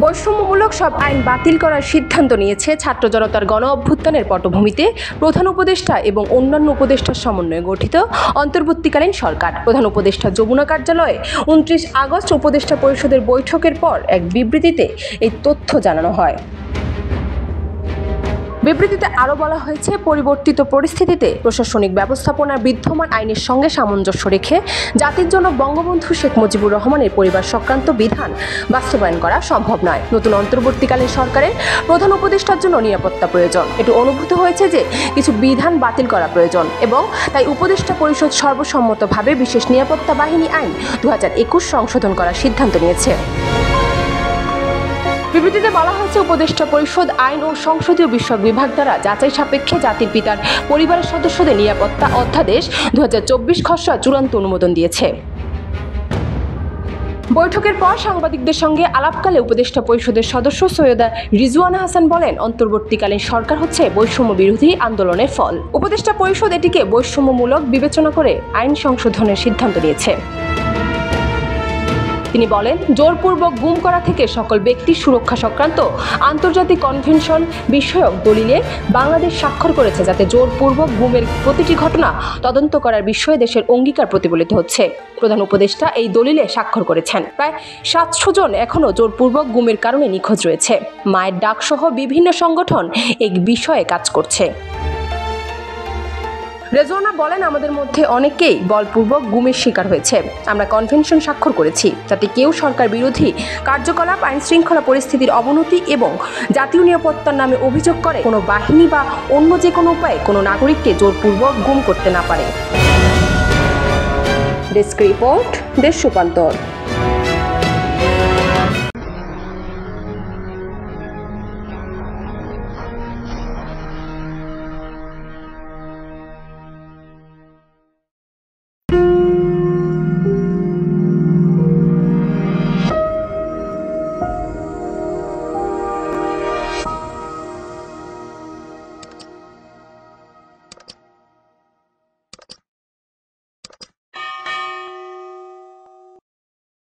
বৈষম্যমূলক সব আইন বাতিল করার সিদ্ধান্ত নিয়েছে ছাত্র জনতার গণ অভ্যুত্থানের পটভূমিতে প্রধান উপদেষ্টা এবং অন্যান্য উপদেষ্টার সমন্বয়ে গঠিত অন্তর্বর্তীকালীন সরকার। প্রধান উপদেষ্টা যমুনা কার্যালয়ে 29 আগস্ট উপদেষ্টা পরিষদের বৈঠকের পর এক বিবৃতিতে এই তথ্য জানানো হয়। বিবৃতিতে আরও বলা হয়েছে, পরিবর্তিত পরিস্থিতিতে প্রশাসনিক ব্যবস্থাপনার বিদ্যমান আইনের সঙ্গে সামঞ্জস্য রেখে জাতির জনক বঙ্গবন্ধু শেখ মুজিবুর রহমানের পরিবার সংক্রান্ত বিধান বাস্তবায়ন করা সম্ভব নয়। নতুন অন্তর্বর্তীকালীন সরকারের প্রধান উপদেষ্টার জন্য নিরাপত্তা প্রয়োজন। এটি অনুভূত হয়েছে যে কিছু বিধান বাতিল করা প্রয়োজন এবং তাই উপদেষ্টা পরিষদ সর্বসম্মতভাবে বিশেষ নিরাপত্তা বাহিনী আইন 2021 সংশোধন করার সিদ্ধান্ত নিয়েছে। বিবৃতিতে বলা হয়েছে, উপদেষ্টা পরিষদ আইন ও সংসদীয় বিষয়ক বিভাগ দ্বারা যাচাই সাপেক্ষে জাতির পিতার পরিবারের সদস্যদের নিরাপত্তা অধ্যাদেশ 2024 খসড়া চূড়ান্ত অনুমোদন দিয়েছে। বৈঠকের পর সাংবাদিকদের সঙ্গে আলাপকালে উপদেষ্টা পরিষদের সদস্য সৈয়দা রিজওয়ানা হাসান বলেন, অন্তর্বর্তীকালীন সরকার হচ্ছে বৈষম্য বিরোধী আন্দোলনের ফল। উপদেষ্টা পরিষদ এটিকে বৈষম্যমূলক বিবেচনা করে আইন সংশোধনের সিদ্ধান্ত নিয়েছে। তিনি বলেন, জোরপূর্বক গুম করা থেকে সকল ব্যক্তির সুরক্ষা সংক্রান্ত আন্তর্জাতিক কনভেনশন বিষয়ক দলিলে বাংলাদেশ স্বাক্ষর করেছে, যাতে জোরপূর্বক গুমের প্রতিটি ঘটনা তদন্ত করার বিষয়ে দেশের অঙ্গীকার প্রতিফলিত হচ্ছে। প্রধান উপদেষ্টা এই দলিলে স্বাক্ষর করেছেন। প্রায় 700 জন এখনও জোরপূর্বক গুমের কারণে নিখোঁজ রয়েছে। মায়ের ডাকসহ বিভিন্ন সংগঠন এই বিষয়ে কাজ করছে। রেজওয়ানা বলেন, আমাদের মধ্যে অনেকেই বলপূর্বক গুমের শিকার হয়েছে। আমরা কনভেনশন স্বাক্ষর করেছি যাতে কেউ সরকার বিরোধী কার্যকলাপ, আইন শৃঙ্খলা পরিস্থিতির অবনতি এবং জাতীয় নিরাপত্তার নামে অভিযোগ করে কোনো বাহিনী বা অন্য যে কোনো উপায়ে কোনো নাগরিককে জোরপূর্বক গুম করতে না পারে। ডেস্ক রিপোর্ট, দেশ রূপান্তর।